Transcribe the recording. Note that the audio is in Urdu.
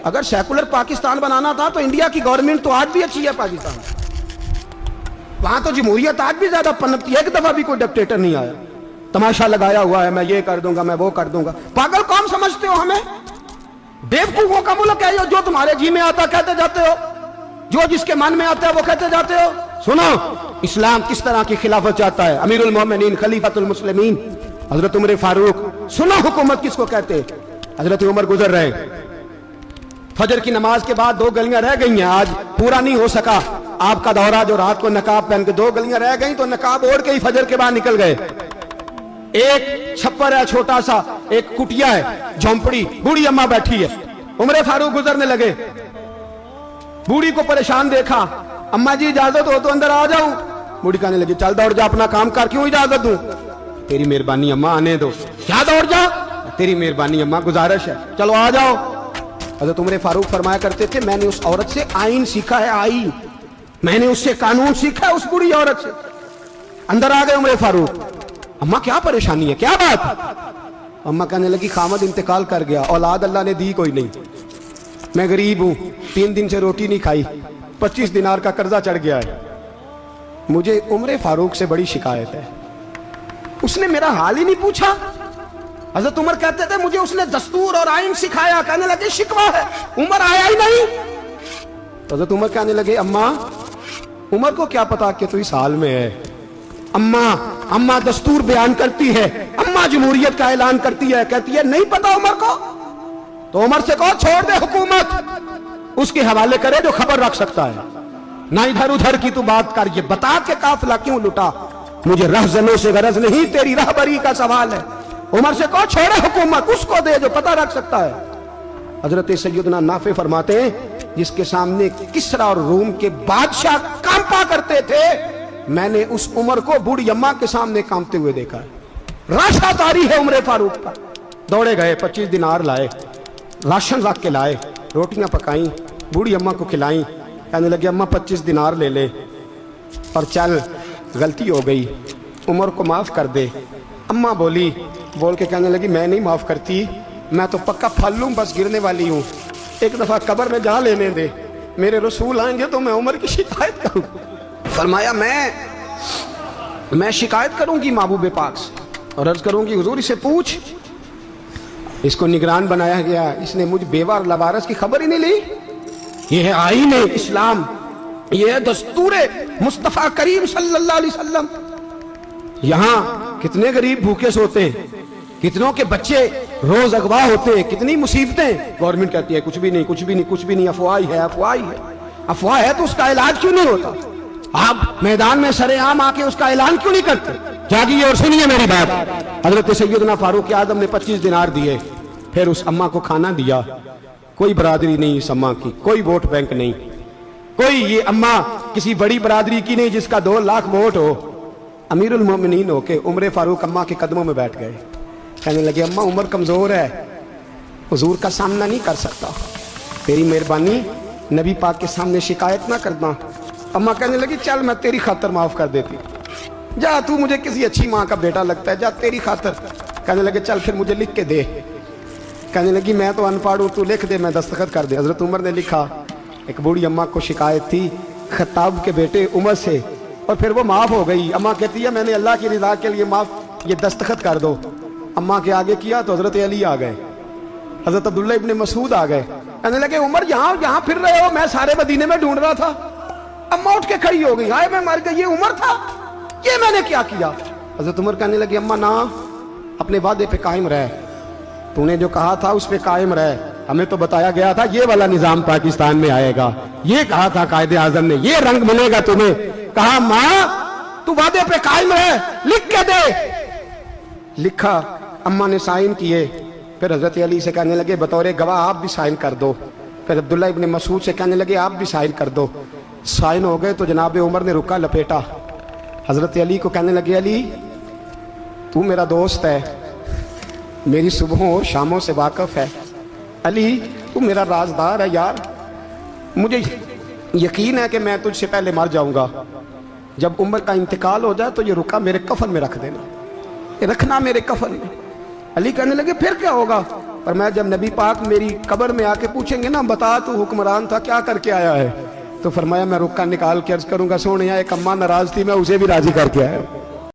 اگر سیکولر پاکستان بنانا تھا تو انڈیا کی گورنمنٹ تو آج بھی اچھی ہے پاکستان، وہاں تو جمہوریت آج بھی زیادہ پنپتی ہے، ایک دفعہ بھی کوئی ڈکٹیٹر نہیں آیا، تماشا لگایا ہوا ہے میں یہ کر دوں گا میں وہ کر دوں گا۔ پاگل قوم سمجھتے ہو ہمیں؟ بیوقوفوں کا ملک ہے جو تمہارے جی میں آتا کہتے جاتے ہو، جو جس کے من میں آتا ہے وہ کہتے جاتے ہو۔ سنو اسلام کس طرح کی خلافت چاہتا ہے، امیر المومنین خلیفۃ المسلمین حضرت عمر فاروق۔ سنو حکومت کس کو کہتے ہیں؟ حضرت عمر گزر رہے، فجر کی نماز کے بعد 2 گلیاں رہ گئی ہیں، آج پورا نہیں ہو سکا آپ کا دورہ، جو رات کو نقاب پہن کے 2 گلیاں رہ گئیں تو نقاب اوڑھ کے ہی فجر کے بعد نکل گئے۔ ایک چھپر ہے چھوٹا سا، ایک کٹیا ہے جھونپڑی، بوڑھی اماں بیٹھی ہے، عمر فاروق گزرنے لگے، بوڑھی کو پریشان دیکھا، اماں جی اجازت ہو تو اندر آ جاؤں؟ بوڑھی کہنے لگی چل دوڑ جا، اپنا کام کر، کیوں اجازت دوں؟ تیری مہربانی اماں آنے دو۔ کیا دوڑ جا؟ تیری مہربانی اماں گزارش ہے، چلو آ جاؤ۔ حضرت عمر فاروق فرمایا کرتے تھے میں نے اس عورت سے آئین سیکھا ہے، آئین، میں نے اس سے قانون سیکھا ہے، اس بوڑھی عورت سے۔ اندر آ گئے عمر فاروق، اماں کیا پریشانی ہے، کیا بات؟ اماں کہنے لگی خامد انتقال کر گیا، اولاد اللہ نے دی کوئی نہیں، میں غریب ہوں، 3 دن سے روٹی نہیں کھائی، 25 دینار کا قرضہ چڑھ گیا ہے، مجھے عمر فاروق سے بڑی شکایت ہے، اس نے میرا حال ہی نہیں پوچھا۔ حضرت عمر کہتے تھے مجھے اس نے دستور اور آئین سکھایا، کہنے لگے شکوہ ہے، عمر آیا ہی نہیں۔ حضرت عمر کہنے لگے اماں، عمر کو کیا پتا کہ تو اس حال میں ہے، اماں دستور بیان کرتی ہے، اماں جمہوریت کا اعلان کرتی ہے، کہتی ہے نہیں پتا عمر کو، تو عمر سے کہو چھوڑ دے حکومت، اس کے حوالے کرے جو خبر رکھ سکتا ہے، نہ ادھر ادھر کی تو بات کر، یہ بتا کہ قافلہ کیوں لٹا، مجھے رہزنوں سے غرض نہیں، تیری رہبری کا سوال ہے، عمر سے کہو چھوڑے حکومت، اس کو دے جو پتہ رکھ سکتا ہے۔ حضرت سیدنا نافع فرماتے ہیں جس کے سامنے کسریٰ اور روم کے بادشاہ کانپا کرتے تھے، میں نے اس عمر کو بوڑھی اماں کے سامنے کانپتے ہوئے دیکھا ہے۔ راشا طاری ہے عمر فاروق کا۔ دوڑے گئے، 25 دینار لائے، راشن رکھ کے لائے، روٹیاں پکائیں، بوڑھی اماں کو کھلائیں، کہنے لگے اماں 25 دینار لے لے اور چل، غلطی ہو گئی، عمر کو معاف کر دے۔ اماں بولی، بول کے کہنے لگی میں نہیں معاف کرتی، میں تو پکا پھل لوں، بس گرنے والی ہوں، ایک دفعہ قبر میں جا لینے دے، میرے رسول آئیں گے تو میں عمر کی شکایت کروں۔ فرمایا میں شکایت کروں گی محبوب پاک سے اور عرض کروں گی حضور اسے پوچھ، اس کو نگران بنایا گیا، اس نے مجھ بیوہ اور لوارث کی خبر ہی نہیں لی۔ یہ ہے آئین اسلام، یہ ہے دستور مصطفیٰ کریم صلی اللہ علیہ وسلم۔ یہاں کتنے غریب بھوکے سوتے ہیں، کتنوں کے بچے روز اغوا ہوتے ہیں، کتنی مصیبتیں، گورنمنٹ کہتی ہے کچھ بھی نہیں کچھ بھی نہیں کچھ بھی نہیں، افواہ ہے افواہ ہے، افواہ ہے تو اس کا علاج کیوں نہیں ہوتا؟ آپ میدان میں سر عام آ کے اس کا اعلان کیوں نہیں کرتے؟ جاگیے اور سنیے میری بات۔ حضرت سیدنا فاروق اعظم نے 25 دینار دیے، پھر اس اماں کو کھانا دیا۔ کوئی برادری نہیں اس اماں کی، کوئی ووٹ بینک نہیں، کوئی یہ اماں کسی بڑی برادری کی نہیں جس کا 2 لاکھ ووٹ ہو۔ امیر المومنین ہو کے عمر فاروق اماں کے قدموں میں بیٹھ گئے، کہنے لگے اماں عمر کمزور ہے، حضور کا سامنا نہیں کر سکتا، تیری مہربانی نبی پاک کے سامنے شکایت نہ کرنا۔ اماں کہنے لگی چل میں تیری خاطر معاف کر دیتی، جا تو مجھے کسی اچھی ماں کا بیٹا لگتا ہے، جا تیری خاطر۔ کہنے لگے چل پھر مجھے لکھ کے دے۔ کہنے لگی میں تو ان پڑھ ہوں، تو لکھ دے میں دستخط کر دے۔ حضرت عمر نے لکھا، ایک بوڑھی اماں کو شکایت تھی خطاب کے بیٹے عمر سے، اور پھر وہ معاف ہو گئی۔ اماں کہتی ہے میں نے اللہ کی رضا کے لیے معاف، یہ دستخط کر دو۔ اماں کے آگے کیا تو حضرت علی آ گئے، حضرت عبداللہ ابن مسعود آ گئے، کہنے لگے عمر یہاں پھر رہے ہو، میں سارے مدینے میں ڈھونڈ رہا تھا۔ اماں اٹھ کے کھڑی ہو گئی، ہائے میں مر گئی، یہ عمر تھا، یہ میں نے کیا کیا؟ حضرت عمر کہنے لگے اماں نہ، اپنے وعدے پہ قائم رہ، تو نے جو کہا تھا اس پہ قائم رہ، ہمیں تو بتایا گیا تھا یہ والا نظام پاکستان میں آئے گا، یہ کہا تھا قائد اعظم نے، یہ رنگ ملے گا تمہیں۔ کہا ماں تو وعدے پہ قائم رہ، لکھ کے دے۔ لکھا، اماں نے سائن کیے، پھر حضرت علی سے کہنے لگے بطور گواہ آپ بھی سائن کر دو، پھر عبداللہ ابن مسعود سے کہنے لگے آپ بھی سائن کر دو۔ سائن ہو گئے تو جناب عمر نے رکا لپیٹا، حضرت علی کو کہنے لگے علی تو میرا دوست ہے، میری صبحوں اور شاموں سے واقف ہے، علی تو میرا رازدار ہے یار، مجھے یقین ہے کہ میں تجھ سے پہلے مر جاؤں گا، جب عمر کا انتقال ہو جائے تو یہ رکا میرے کفن میں رکھ دینا، یہ رکھنا میرے کفن میں۔ علی کہنے لگے پھر کیا ہوگا؟ پر میں جب نبی پاک میری قبر میں آ کے پوچھیں گے نا بتا تو حکمران تھا کیا کر کے آیا ہے، تو فرمایا میں رکا نکال کے عرض کروں گا سونے ایک اماں ناراض تھی میں اسے بھی راضی کر کے آیا.